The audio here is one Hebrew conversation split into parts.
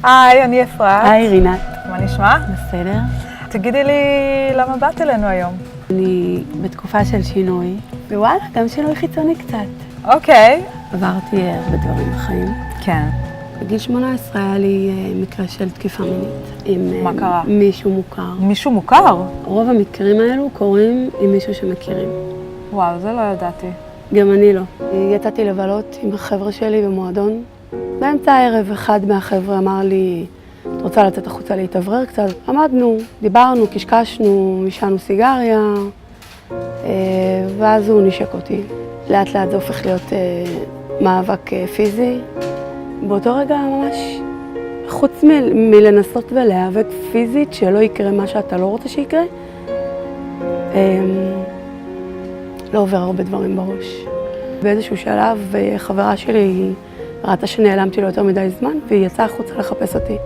היי, אני אפרת. היי, רינת. מה נשמע? בסדר. תגידי לי למה באת אלינו היום. אני בתקופה של שינוי, ווואלה, גם שינוי חיצוני קצת. אוקיי. עברתי הרבה דברים בחיים. כן. בגיל 18 היה לי מקרה של תקיפה מינית. מה קרה? עם מישהו מוכר. מישהו מוכר? רוב המקרים האלו קורים עם מישהו שמכירים. וואו, זה לא ידעתי. גם אני לא. יצאתי לבלות עם החבר'ה שלי במועדון. באמצע הערב אחד מהחבר'ה אמר לי, את רוצה לצאת החוצה להתאוורר קצת? עמדנו, דיברנו, קשקשנו, עישנו סיגריה, ואז הוא נשק אותי. לאט לאט זה הופך להיות מאבק פיזי. באותו רגע ממש, חוץ מלנסות ולהיאבק פיזית, שלא יקרה מה שאתה לא רוצה שיקרה, לא עובר הרבה דברים בראש. באיזשהו שלב חברה שלי ראתה שנעלמתי לו יותר מדי זמן, והיא יצאה החוצה לחפש אותי.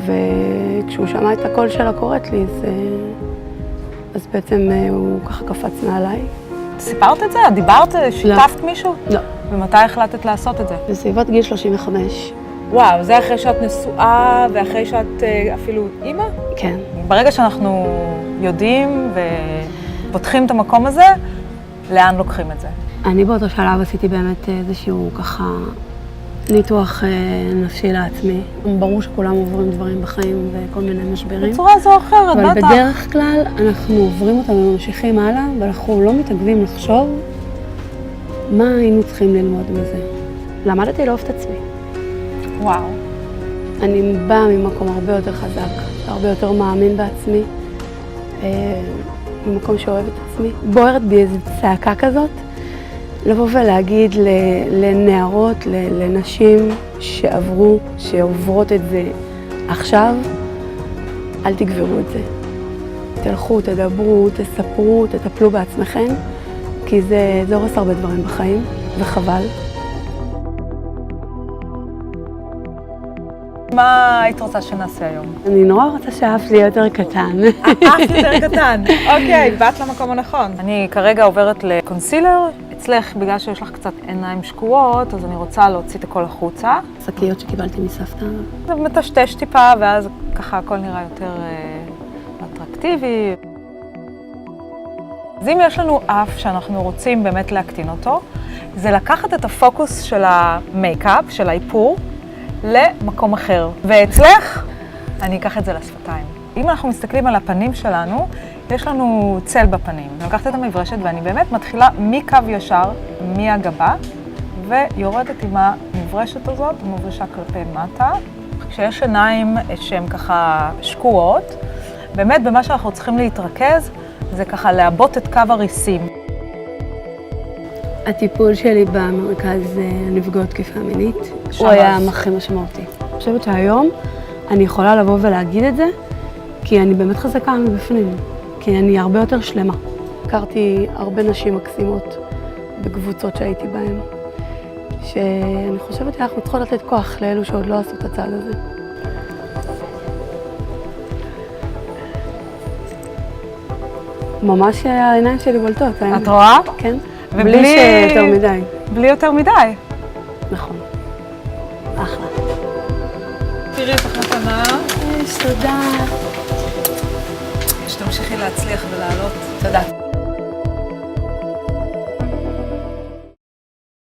וכשהוא שמע את הקול שלה קוראת לי, אז בעצם הוא ככה קפץ מעליי. סיפרת את זה? דיברת? שיתפת מישהו? לא. ומתי החלטת לעשות את זה? בסביבות גיל 35. וואו, זה אחרי שאת נשואה ואחרי שאת אפילו אימא? כן. ברגע שאנחנו יודעים ופותחים את המקום הזה, לאן לוקחים את זה? אני באותו שלב עשיתי באמת איזשהו ככה ניתוח נפשי לעצמי. ברור שכולם עוברים דברים בחיים וכל מיני משברים. בצורה זו או אחרת, אבל בדרך כלל אנחנו עוברים אותם וממשיכים הלאה, ואנחנו לא מתעכבים לחשוב מה היינו צריכים ללמוד מזה. למדתי לאהוב את עצמי. וואו. אני באה ממקום הרבה יותר חזק, הרבה יותר מאמין בעצמי, ממקום שאוהב את עצמי. בוערת בי איזו צעקה כזאת, לבוא ולהגיד לנערות, לנשים שעוברות את זה עכשיו, אל תגברו את זה. תלכו, תדברו, תספרו, תטפלו בעצמכם, כי זה הורס הרבה דברים בחיים, וחבל. מה היית רוצה שנעשה היום? אני נורא רוצה שהאף לי יותר קטן. האף יותר קטן. אוקיי, באת למקום הנכון. אני כרגע עוברת לקונסילר. אצלך, בגלל שיש לך קצת עיניים שקועות, אז אני רוצה להוציא את הכל החוצה. שקיות שקיבלתי מסבתא. זה מטשטש טיפה, ואז ככה הכל נראה יותר אטרקטיבי. אז אם יש לנו אף שאנחנו רוצים באמת להקטין אותו, זה לקחת את הפוקוס של המייקאפ, של האיפור, למקום אחר. ואצלך, אני אקח את זה לשפתיים. אם אנחנו מסתכלים על הפנים שלנו, יש לנו צל בפנים. אני לוקחת את המברשת ואני באמת מתחילה מקו ישר, מהגבה, ויורדת עם המברשת הזאת, המברשה כלפי מטה. כשיש עיניים שהן ככה שקועות, באמת במה שאנחנו צריכים להתרכז, זה ככה לעבות את קו הריסים. הטיפול שלי במרכז נפגעות תקיפה מינית, הוא היה הכי משמעותי. אני חושבת שהיום אני יכולה לבוא ולהגיד את זה, כי אני באמת חזקה מבפנים, כי אני הרבה יותר שלמה. הכרתי הרבה נשים מקסימות בקבוצות שהייתי בהן, שאני חושבת שאנחנו צריכות לתת כוח לאלו שעוד לא עשו את הצעד הזה. ממש העיניים שלי בולטות. את רואה? כן. בלי שיותר מדי. בלי יותר מדי. נכון. אחלה. תראי את החתנה. תודה. שתמשיכי להצליח ולעלות. תודה.